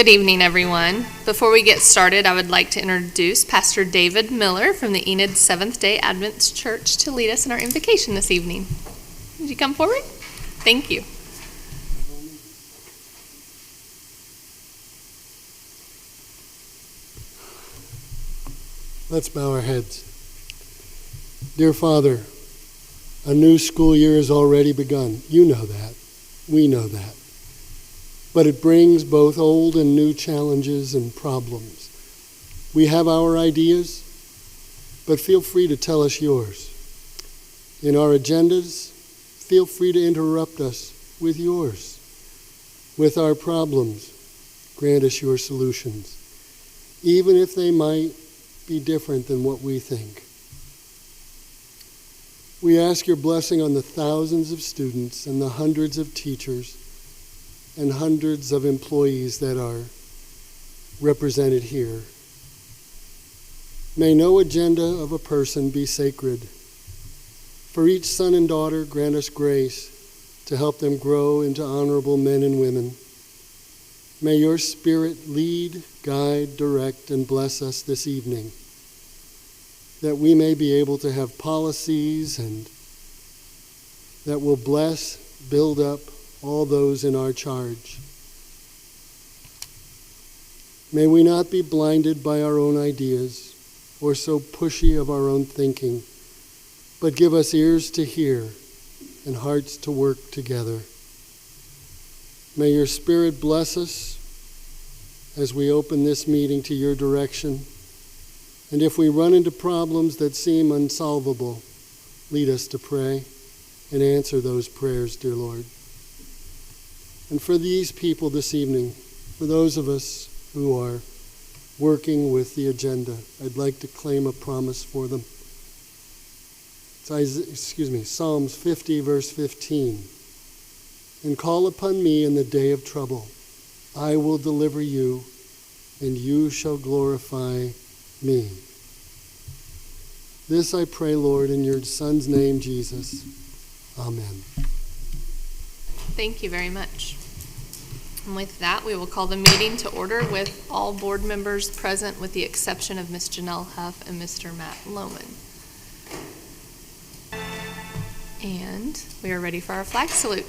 Good evening, everyone. Before we get started, I would like to introduce Pastor David Miller from the Enid Seventh-day Adventist Church to lead us in our invocation this evening. Would you come forward? Thank you. Let's bow our heads. Dear Father, a new school year has already begun. You know that. We know that. But it brings both old and new challenges and problems. We have our ideas, but feel free to tell us yours. In our agendas, feel free to interrupt us with yours. With our problems, grant us your solutions, even if they might be different than what we think. We ask your blessing on the thousands of students and the hundreds of teachers and hundreds of employees that are represented here. May no agenda of a person be sacred. For each son and daughter, grant us grace to help them grow into honorable men and women. May your Spirit lead, guide, direct, and bless us this evening, that we may be able to have policies and that will bless, build up all those in our charge. May we not be blinded by our own ideas or so pushy of our own thinking, but give us ears to hear and hearts to work together. May your Spirit bless us as we open this meeting to your direction. And if we run into problems that seem unsolvable, lead us to pray and answer those prayers, dear Lord. And for these people this evening, for those of us who are working with the agenda, I'd like to claim a promise for them. It's Psalms 50, verse 15. And call upon me in the day of trouble. I will deliver you, and you shall glorify me. This I pray, Lord, in your Son's name, Jesus. Amen. Thank you very much. And with that, we will call the meeting to order with all board members present with the exception of Ms. Janelle Huff and Mr. Matt Lohman. And we are ready for our flag salute.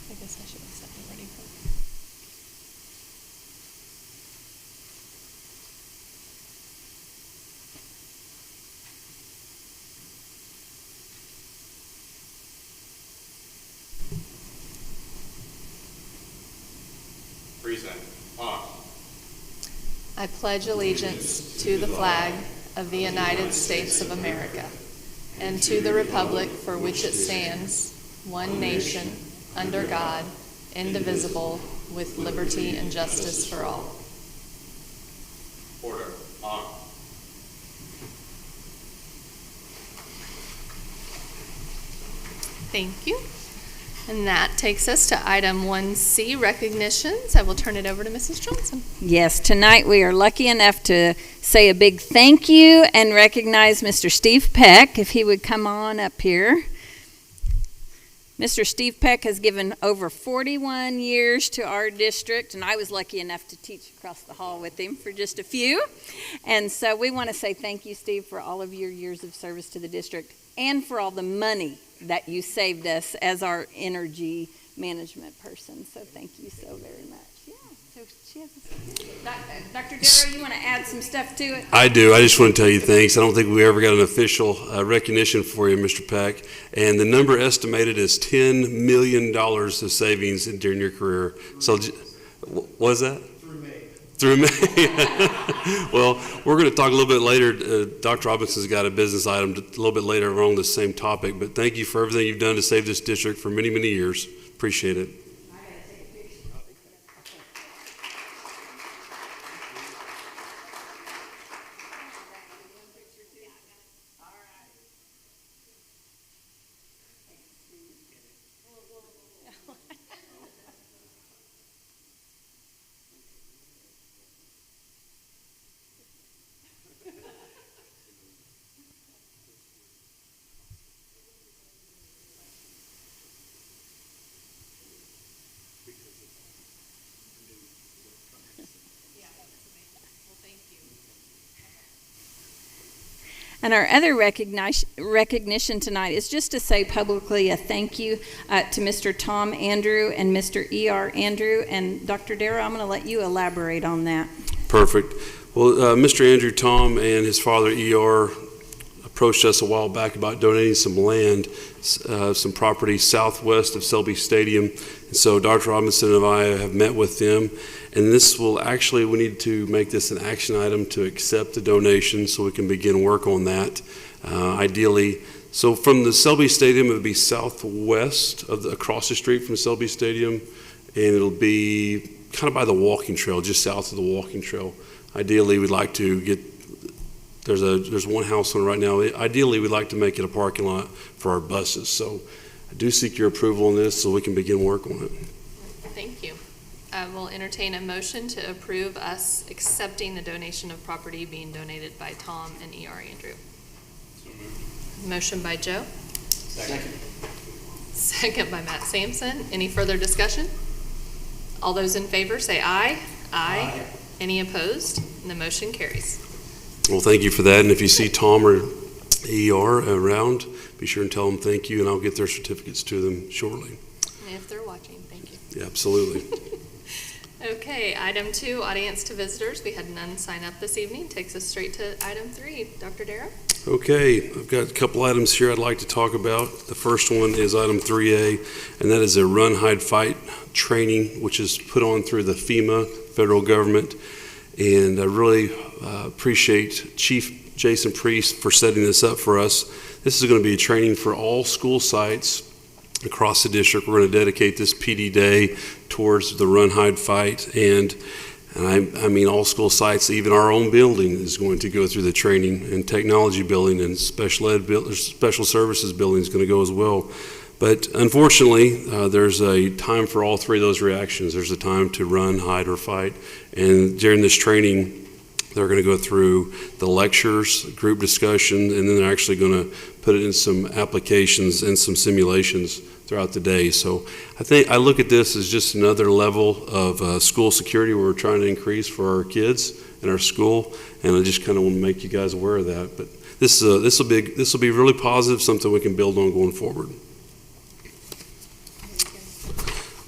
I guess I should have set it ready for I pledge allegiance to the flag of the United States of America and to the republic for which it stands, one nation, under God, indivisible, with liberty and justice for all. Order. On. Thank you. And that takes us to item 1C, recognitions. I will turn it over to Mrs. Johnson. Yes, tonight we are lucky enough to say a big thank you and recognize Mr. Steve Peck, if he would come on up here. Mr. Steve Peck has given over 41 years to our district, and I was lucky enough to teach across the hall with him for just a few. And so we want to say thank you, Steve, for all of your years of service to the district and for all the money that you saved us as our energy management person. So thank you so very much. Yeah, so she has Dr. Darrow, you want to add some stuff to it? I do. I just want to tell you thanks. I don't think we ever got an official recognition for you, Mr. Peck. And the number estimated is $10 million of savings during your career. So, what was that? Through May. Well, we're going to talk a little bit later. Dr. Robinson's got a business item a little bit later along the same topic. But thank you for everything you've done to save this district for many, many years. Appreciate it. And our other recognition tonight is just to say publicly a thank you to Mr. Tom Andrew and Mr. E.R. Andrew. And Dr. Darrow, I'm going to let you elaborate on that. Perfect. Well, Mr. Andrew Tom and his father E.R. approached us a while back about donating some land, some property southwest of Selby Stadium. And so Dr. Robinson and I have met with them. And this will actually, we need to make this an action item to accept the donation so we can begin work on that. Ideally, so from the Selby Stadium, it would be southwest of across the street from Selby Stadium, and it'll be kind of by the walking trail, just south of the walking trail. Ideally, we'd like to get, there's one house on it right now. Ideally, we'd like to make it a parking lot for our buses. So I do seek your approval on this so we can begin work on it. Thank you. I will entertain a motion to approve us accepting the donation of property being donated by Tom and E.R. Andrew. Motion by Joe. Second. Second by Matt Sampson. Any further discussion? All those in favor say aye. Aye. Any opposed? And the motion carries. Well, thank you for that. And if you see Tom or E.R. around, be sure and tell them thank you, and I'll get their certificates to them shortly. And if they're watching, thank you. Yeah, absolutely. Okay, item 2, audience to visitors. We had none sign up this evening. Takes us straight to item 3. Dr. Darrow? Okay, I've got a couple items here I'd like to talk about. The first one is item 3A, and that is a run, hide, fight training, which is put on through the FEMA, federal government. And I really appreciate Chief Jason Priest for setting this up for us. This is going to be a training for all school sites across the district. We're going to dedicate this PD day towards the run, hide, fight, and I mean all school sites, even our own building is going to go through the training, and technology building and special services building is going to go as well. But unfortunately, there's a time for all three of those reactions. There's a time to run, hide, or fight, and during this training, they're going to go through the lectures, group discussion, and then they're actually going to put it in some applications and some simulations throughout the day. So I look at this as just another level of school security we're trying to increase for our kids in our school, and I just kind of want to make you guys aware of that. But this will be really positive, something we can build on going forward.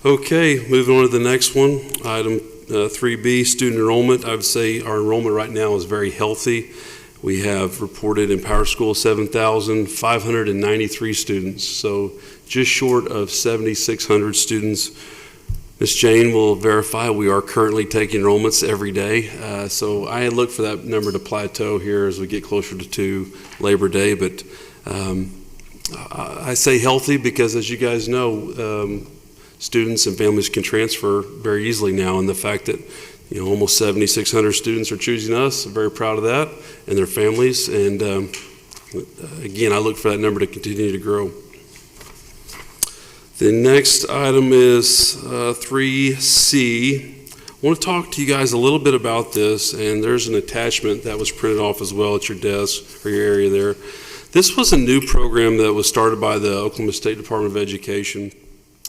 Okay, moving on to the next one, item 3B, student enrollment. I would say our enrollment right now is very healthy. We have reported in Power School 7,593 students, so just short of 7,600 students. Ms. Jane will verify we are currently taking enrollments every day, so I look for that number to plateau here as we get closer to Labor Day, but I say healthy because, as you guys know, students and families can transfer very easily now, and the fact that almost 7,600 students are choosing us, I'm very proud of that, and their families, and again, I look for that number to continue to grow. The next item is 3C. I want to talk to you guys a little bit about this, and there's an attachment that was printed off as well at your desk or your area there. This was a new program that was started by the Oklahoma State Department of Education.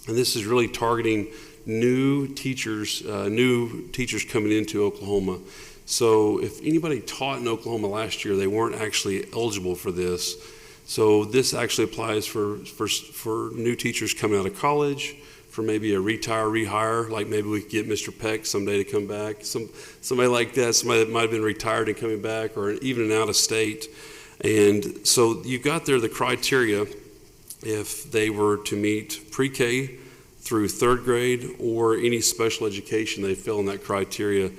And this is really targeting new teachers coming into Oklahoma. So if anybody taught in Oklahoma last year, they weren't actually eligible for this. So this actually applies for new teachers coming out of college, for maybe a rehire, like maybe we could get Mr. Peck someday to come back, somebody like that, somebody that might have been retired and coming back, or even an out of state. And so you've got there the criteria if they were to meet pre-K through third grade or any special education, they fill in that criteria.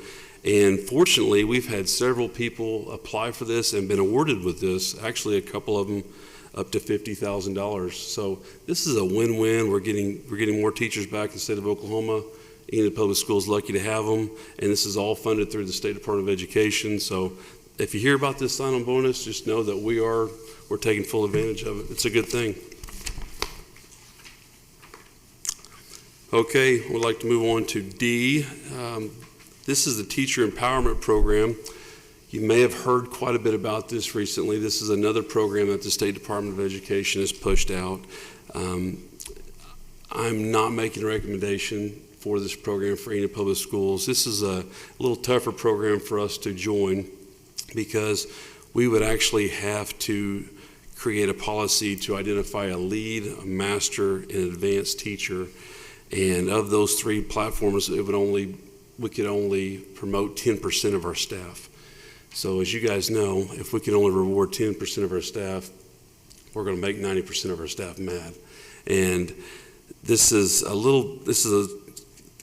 And fortunately, we've had several people apply for this and been awarded with this, actually a couple of them up to $50,000. So this is a win-win. We're getting more teachers back in the state of Oklahoma. Enid Public Schools is lucky to have them, and this is all funded through the State Department of Education. So if you hear about this sign-on bonus, just know that we're taking full advantage of it. It's a good thing. Okay, we'd like to move on to D. This is the Teacher Empowerment Program. You may have heard quite a bit about this recently. This is another program that the State Department of Education has pushed out. I'm not making a recommendation for this program for Enid Public Schools. This is a little tougher program for us to join because we would actually have to create a policy to identify a lead, a master, and an advanced teacher. And of those three platforms, we could only promote 10% of our staff. So as you guys know, if we can only reward 10% of our staff, we're going to make 90% of our staff mad. And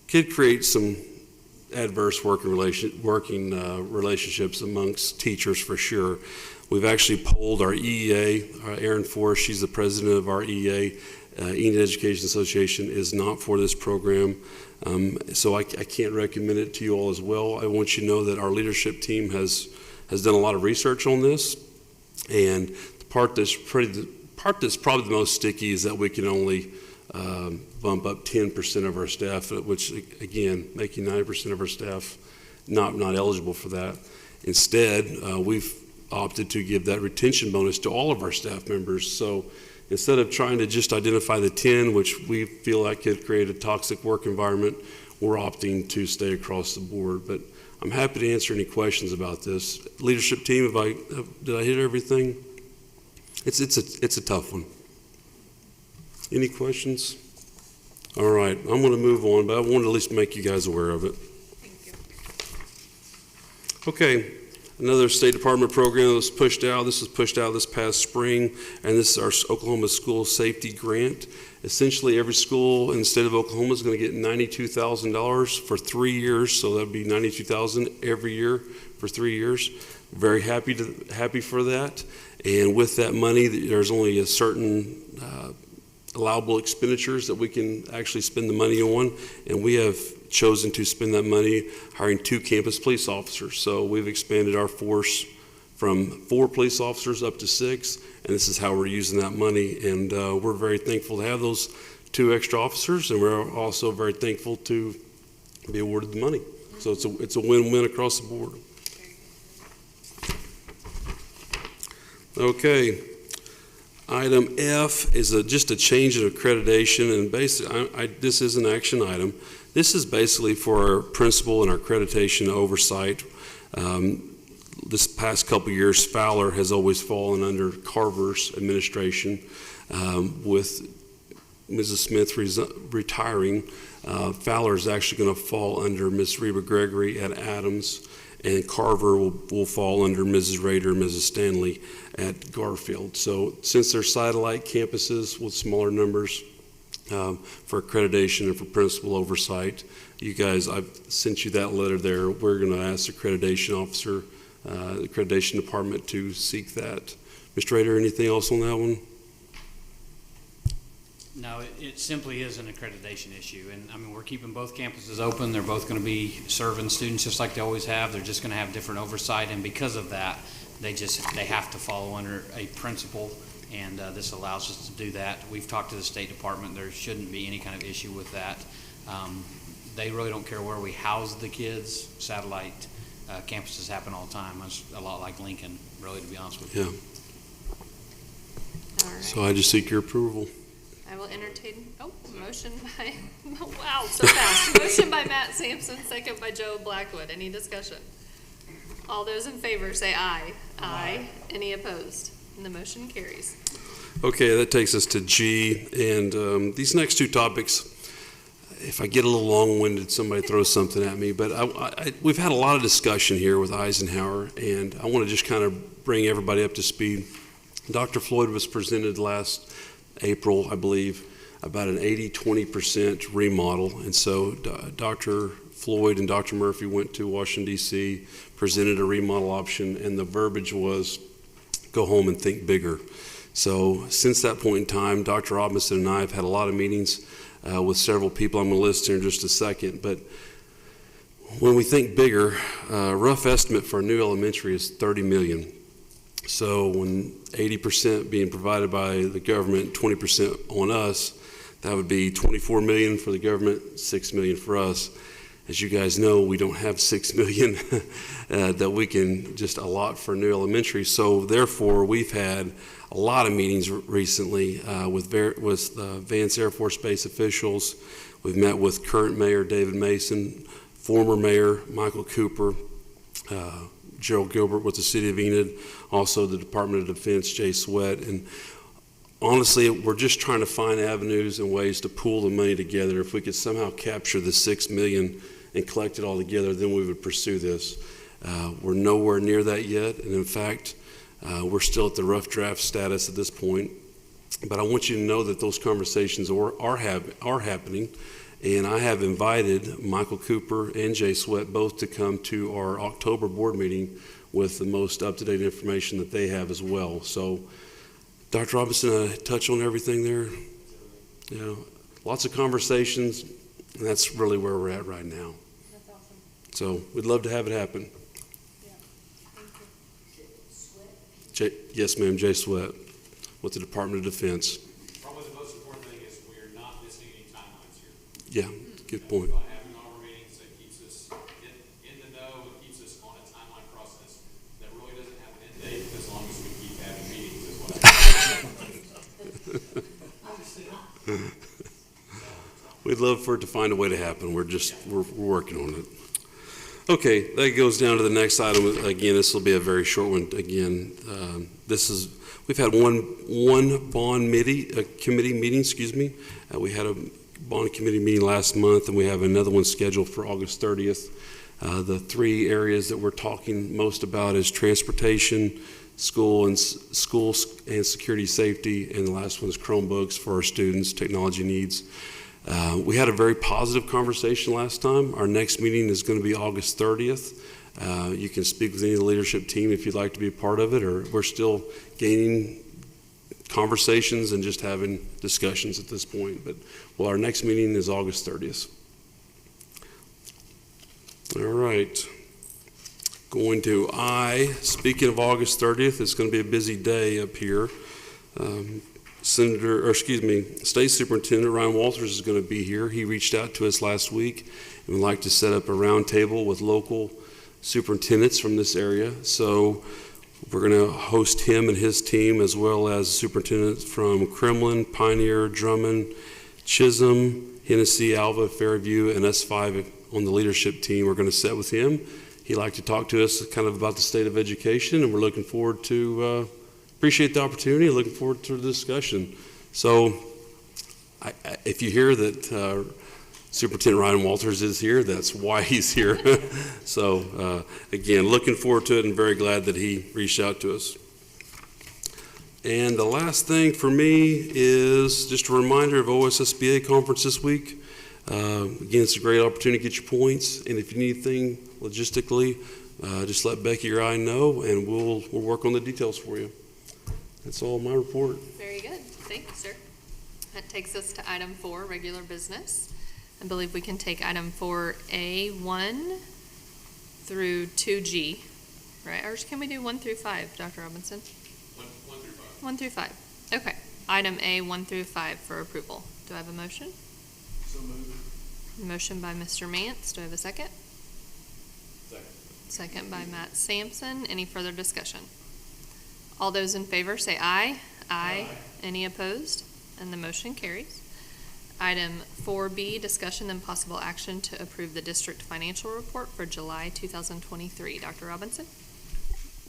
could create some adverse working relationships amongst teachers for sure. We've actually polled our EEA, Erin Forrest, she's the president of our EEA. Enid Education Association is not for this program, so I can't recommend it to you all as well. I want you to know that our leadership team has done a lot of research on this, and the part that's probably the most sticky is that we can only bump up 10% of our staff, which again, making 90% of our staff not eligible for that. Instead, we've opted to give that retention bonus to all of our staff members. So instead of trying to just identify the 10, which we feel like could create a toxic work environment, we're opting to stay across the board. But I'm happy to answer any questions about this. Leadership team, did I hit everything? It's a tough one. Any questions? All right, I'm going to move on, but I wanted to at least make you guys aware of it. Thank you. Okay, another State Department program that was pushed out. This was pushed out this past spring, and this is our Oklahoma School Safety Grant. Essentially, every school in the state of Oklahoma is going to get $92,000 for 3 years, so that would be $92,000 every year for 3 years. Very happy for that. And with that money, there's only a certain allowable expenditures that we can actually spend the money on, and we have chosen to spend that money hiring 2 campus police officers. So we've expanded our force from 4 police officers up to 6, and this is how we're using that money. And we're very thankful to have those 2 extra officers, and we're also very thankful to be awarded the money. So it's a win-win across the board. Okay. Item F is just a change in accreditation, and basically, this is an action item. This is basically for our principal and our accreditation oversight. This past couple of years, Fowler has always fallen under Carver's administration. With Mrs. Smith retiring, Fowler is actually going to fall under Ms. Reba Gregory at Adams, and Carver will fall under Mrs. Rader, Mrs. Stanley at Garfield. So since they're satellite campuses with smaller numbers for accreditation and for principal oversight, you guys, I've sent you that letter there. We're going to ask the accreditation officer, the accreditation department to seek that. Mr. Rader, anything else on that one? No, it simply is an accreditation issue. And I mean, we're keeping both campuses open. They're both going to be serving students just like they always have. They're just going to have different oversight. And because of that, they have to follow under a principal. And this allows us to do that. We've talked to the State Department. There shouldn't be any kind of issue with that. They really don't care where we house the kids. Satellite campuses happen all the time. It's a lot like Lincoln, really, to be honest with you. Yeah. All right. So I just seek your approval. I will entertain, motion by, wow, so fast. Motion by Matt Sampson, second by Joe Blackwood. Any discussion? All those in favor say aye. Aye. Any opposed? And the motion carries. Okay, that takes us to G, and these next 2 topics, if I get a little long-winded, somebody throws something at me, but we've had a lot of discussion here with Eisenhower, and I want to just kind of bring everybody up to speed. Dr. Floyd was presented last April, I believe, about an 80-20% remodel. And so Dr. Floyd and Dr. Murphy went to Washington, D.C., presented a remodel option, and the verbiage was, go home and think bigger. So since that point in time, Dr. Robinson and I have had a lot of meetings with several people. I'm going to list here in just a second. But when we think bigger, rough estimate for a new elementary is $30 million. So when 80% being provided by the government, 20% on us, that would be $24 million for the government, $6 million for us. As you guys know, we don't have $6 million that we can just allot for new elementary. So therefore, we've had a lot of meetings recently with Vance Air Force Base officials. We've met with current Mayor David Mason, former Mayor Michael Cooper, Gerald Gilbert with the City of Enid, also the Department of Defense, Jay Sweat. And honestly, we're just trying to find avenues and ways to pool the money together. If we could somehow capture the $6 million and collect it all together, then we would pursue this. We're nowhere near that yet, and in fact, we're still at the rough draft status at this point. But I want you to know that those conversations are happening, and I have invited Michael Cooper and Jay Sweat both to come to our October board meeting with the most up-to-date information that they have as well. So, Dr. Robinson, touch on everything there. Lots of conversations, and that's really where we're at right now. That's awesome. So we'd love to have it happen. Yeah. Thank you. Yes, ma'am, Jay Sweat with the Department of Defense. Probably the most important thing is we are not missing any timelines here. Yeah, good point. By having all our meetings, that keeps us in the know and keeps us on a timeline process that really doesn't have an end date as long as we keep having meetings is what We'd love for it to find a way to happen. We're working on it. Okay, that goes down to the next item. Again, this will be a very short one. Again, we've had one bond committee meeting. We had a bond committee meeting last month, and we have another one scheduled for August 30th. The three areas that we're talking most about is transportation, school and security safety, and the last one is Chromebooks for our students' technology needs. We had a very positive conversation last time. Our next meeting is going to be August 30th. You can speak with any of the leadership team if you'd like to be a part of it, or we're still gaining conversations and just having discussions at this point. But our next meeting is August 30th. All right. Speaking of August 30th, it's going to be a busy day up here. State Superintendent Ryan Walters is going to be here. He reached out to us last week and would like to set up a round table with local superintendents from this area. So we're going to host him and his team, as well as superintendents from Kremlin, Pioneer, Drummond, Chisholm, Hennessy, Alva, Fairview, and us five on the leadership team. We're going to sit with him. He'd like to talk to us kind of about the state of education, and we're looking forward to appreciate the opportunity and looking forward to the discussion. So if you hear that Superintendent Ryan Walters is here, that's why he's here. So again, looking forward to it and very glad that he reached out to us. And the last thing for me is just a reminder of OSSBA conference this week. Again, it's a great opportunity to get your points, and if you need anything logistically, just let Becky or I know, and we'll work on the details for you. That's all my report. Very good. Thank you, sir. That takes us to item 4, regular business. I believe we can take item 4A1 through 2G, right? Or can we do 1 through 5, Dr. Robinson? 1 through 5. 1 through 5. Okay. Item A, 1 through 5 for approval. Do I have a motion? So moved. Motion by Mr. Mance. Do I have a second? Second. Second by Matt Sampson. Any further discussion? All those in favor say aye. Aye. Any opposed? And the motion carries. Item 4B, discussion and possible action to approve the district financial report for July 2023. Dr. Robinson?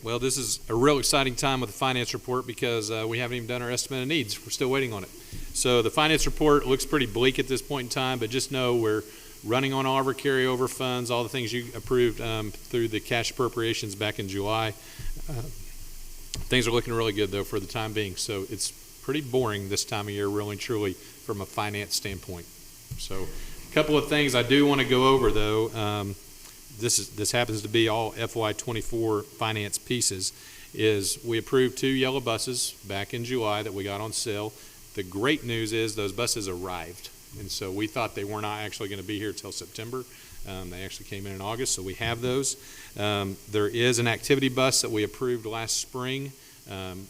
Well, this is a real exciting time with the finance report because we haven't even done our estimate of needs. We're still waiting on it. So the finance report looks pretty bleak at this point in time, but just know we're running on all of our carryover funds, all the things you approved through the cash appropriations back in July. Things are looking really good, though, for the time being. So it's pretty boring this time of year, really and truly, from a finance standpoint. So a couple of things I do want to go over, though. This happens to be all FY24 finance pieces, is we approved 2 yellow buses back in July that we got on sale. The great news is those buses arrived, and so we thought they were not actually going to be here till September. They actually came in August, so we have those. There is an activity bus that we approved last spring.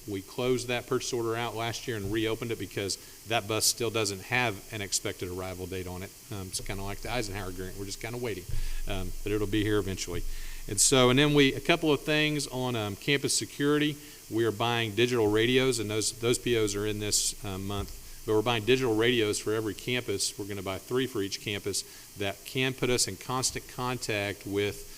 We closed that purchase order out last year and reopened it because that bus still doesn't have an expected arrival date on it. It's kind of like the Eisenhower grant. We're just kind of waiting, but it'll be here eventually. And then a couple of things on campus security. We are buying digital radios, and those POs are in this month. But we're buying digital radios for every campus. We're going to buy 3 for each campus that can put us in constant contact with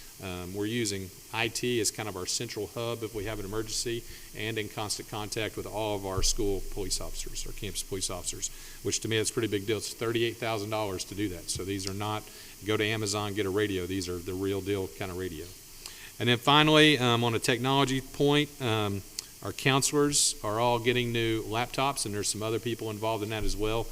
We're using IT as kind of our central hub if we have an emergency, and in constant contact with all of our school police officers, our campus police officers, which to me is a pretty big deal. It's $38,000 to do that. So these are not go to Amazon, get a radio. These are the real deal kind of radio. And then finally, on a technology point, our counselors are all getting new laptops, and there's some other people involved in that as well.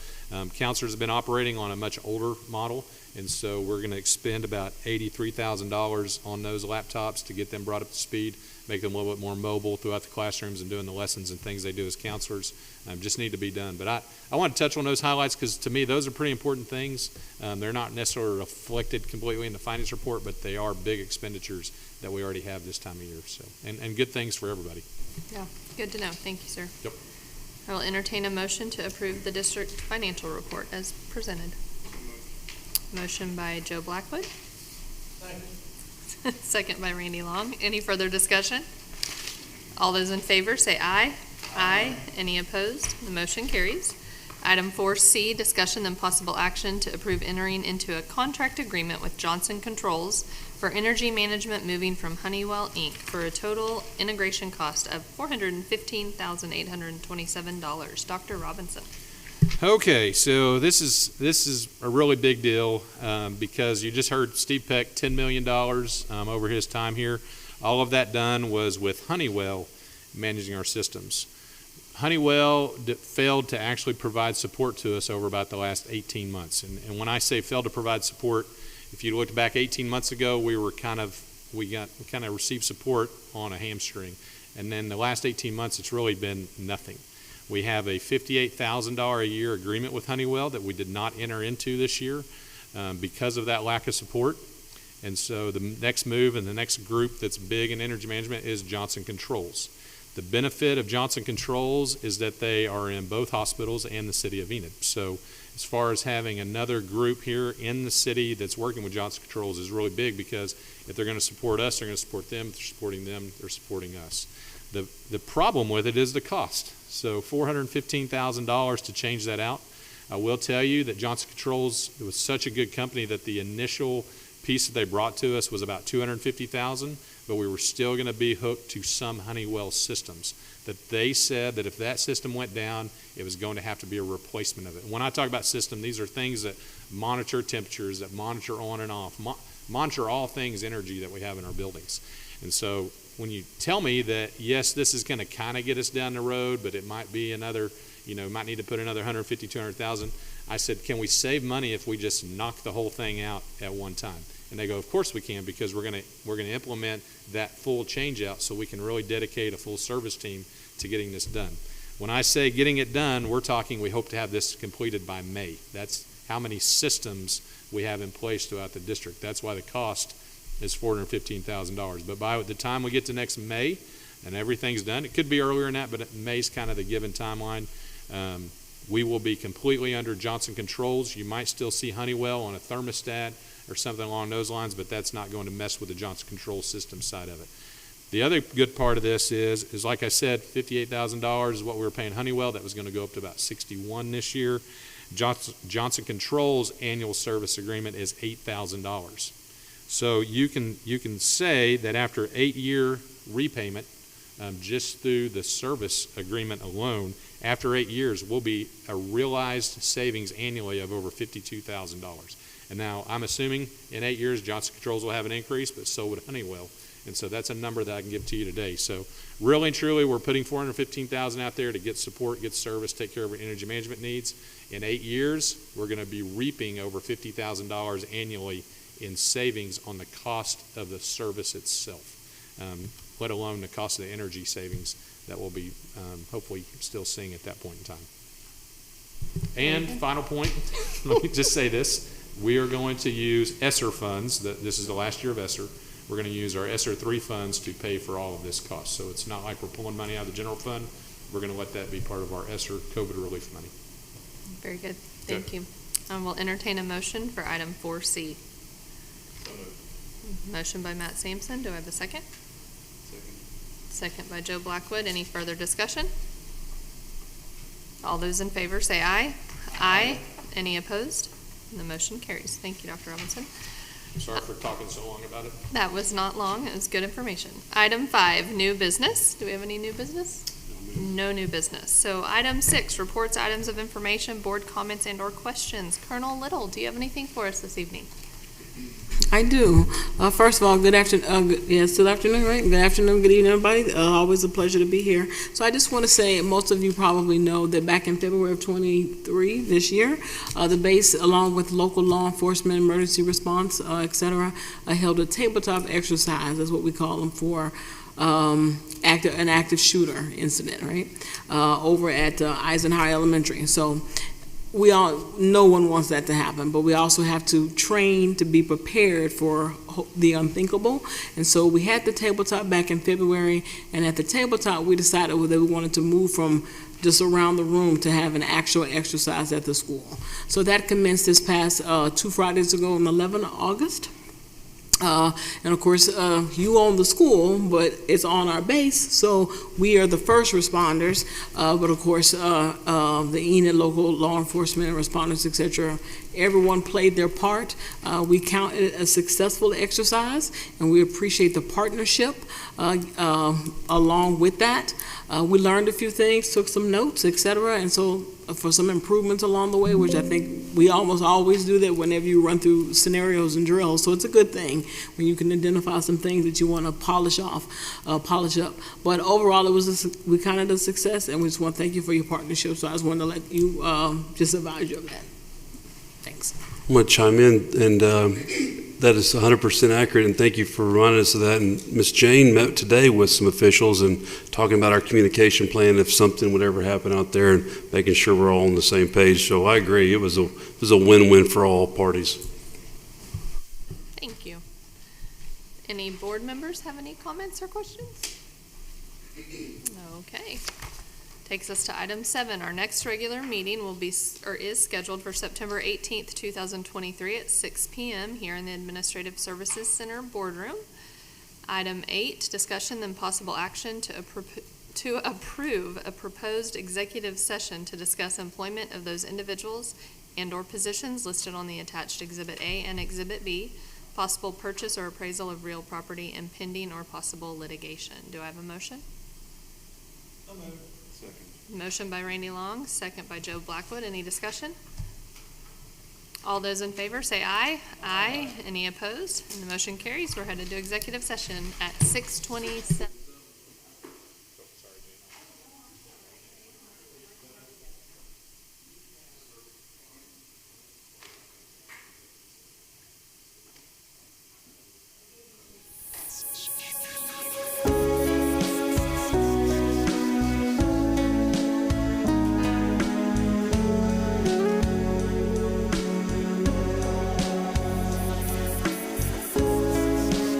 Counselors have been operating on a much older model, and so we're going to expend about $83,000 on those laptops to get them brought up to speed, make them a little bit more mobile throughout the classrooms and doing the lessons and things they do as counselors. Just need to be done. But I want to touch on those highlights because to me those are pretty important things. They're not necessarily reflected completely in the finance report, but they are big expenditures that we already have this time of year. So and good things for everybody. Yeah, good to know. Thank you, sir. Yep. I will entertain a motion to approve the district financial report as presented. Motion by Joe Blackwood. Second by Randy Long. Any further discussion? All those in favor say aye. Aye. Any opposed? The motion carries. Item 4C, discussion and possible action to approve entering into a contract agreement with Johnson Controls for energy management moving from Honeywell, Inc. for a total integration cost of $415,827. Dr. Robinson. Okay, so this is a really big deal because you just heard Steve Peck, $10 million over his time here. All of that done was with Honeywell managing our systems. Honeywell failed to actually provide support to us over about the last 18 months. And when I say failed to provide support, if you looked back 18 months ago, we kind of received support on a hamstring. And then the last 18 months, it's really been nothing. We have a $58,000 a year agreement with Honeywell that we did not enter into this year because of that lack of support. And so the next move and the next group that's big in energy management is Johnson Controls. The benefit of Johnson Controls is that they are in both hospitals and the city of Enid. So as far as having another group here in the city that's working with Johnson Controls is really big because if they're going to support us, they're going to support them. If they're supporting them, they're supporting us. The problem with it is the cost. So $415,000 to change that out. I will tell you that Johnson Controls was such a good company that the initial piece that they brought to us was about $250,000, but we were still going to be hooked to some Honeywell systems that they said that if that system went down, it was going to have to be a replacement of it. When I talk about system, these are things that monitor temperatures, that monitor on and off, monitor all things energy that we have in our buildings. And so when you tell me that, yes, this is going to kind of get us down the road, but it might be another, might need to put another $150,000, $200,000, I said, can we save money if we just knock the whole thing out at one time? And they go, of course we can, because we're going to implement that full change out so we can really dedicate a full service team to getting this done. When I say getting it done, we're talking we hope to have this completed by May. That's how many systems we have in place throughout the district. That's why the cost is $415,000. But by the time we get to next May and everything's done, it could be earlier than that, but May's kind of the given timeline. We will be completely under Johnson Controls. You might still see Honeywell on a thermostat or something along those lines, but that's not going to mess with the Johnson Controls system side of it. The other good part of this is like I said, $58,000 is what we were paying Honeywell. That was going to go up to about $61,000 this year. Johnson Controls annual service agreement is $8,000. So you can say that after 8-year repayment, just through the service agreement alone, after 8 years, will be a realized savings annually of over $52,000. And now I'm assuming in 8 years, Johnson Controls will have an increase, but so would Honeywell. And so that's a number that I can give to you today. So really and truly, we're putting $415,000 out there to get support, get service, take care of our energy management needs. In 8 years, we're going to be reaping over $50,000 annually in savings on the cost of the service itself, let alone the cost of the energy savings that we'll be hopefully still seeing at that point in time. And final point, let me just say this. We are going to use ESSER funds. This is the last year of ESSER. We're going to use our ESSER 3 funds to pay for all of this cost. So it's not like we're pulling money out of the general fund. We're going to let that be part of our ESSER COVID relief money. Very good. Thank you. We'll entertain a motion for item 4C. Motion by Matt Sampson. Do I have a second? Second by Joe Blackwood. Any further discussion? All those in favor say aye. Aye. Any opposed? And the motion carries. Thank you, Dr. Robinson. Sorry for talking so long about it. That was not long. It was good information. Item 5, new business. Do we have any new business? No new business. So item 6, reports, items of information, board comments, and/or questions. Colonel Little, do you have anything for us this evening? I do. First of all, good afternoon. Yes, good afternoon, right? Good afternoon, good evening, everybody. Always a pleasure to be here. So I just want to say, most of you probably know that back in February of 23 this year, the base, along with local law enforcement, emergency response, et cetera, held a tabletop exercise, that's what we call them, for an active shooter incident, right? Over at Eisenhower Elementary. So no one wants that to happen, but we also have to train to be prepared for the unthinkable. And so we had the tabletop back in February, and at the tabletop we decided that we wanted to move from just around the room to have an actual exercise at the school. So that commenced this past 2 Fridays ago on the 11th of August. And of course, you own the school, but it's on our base, so we are the first responders. But of course, the Enid local law enforcement and responders, etc., everyone played their part. We count it a successful exercise, and we appreciate the partnership along with that. We learned a few things, took some notes, etc., and so for some improvements along the way, which I think we almost always do that whenever you run through scenarios and drills. So it's a good thing when you can identify some things that you want to polish up. But overall, we counted a success, and we just want to thank you for your partnership. So I just wanted to let you just advise you of that. Thanks. I'm going to chime in, and that is 100% accurate, and thank you for reminding us of that. And Ms. Jane met today with some officials and talking about our communication plan if something would ever happen out there, and making sure we're all on the same page. So I agree, it was a win-win for all parties. Thank you. Any board members have any comments or questions? Okay. Takes us to item 7. Our next regular meeting is scheduled for September 18th, 2023 at 6 p.m. here in the Administrative Services Center boardroom. Item 8, discussion then possible action to approve a proposed executive session to discuss employment of those individuals and/or positions listed on the attached Exhibit A and Exhibit B, possible purchase or appraisal of real property, and pending or possible litigation. Do I have a motion? Motion by Randy Long, second by Joe Blackwood. Any discussion? All those in favor say aye. Aye. Any opposed? And the motion carries. We're headed to executive session at 6:27.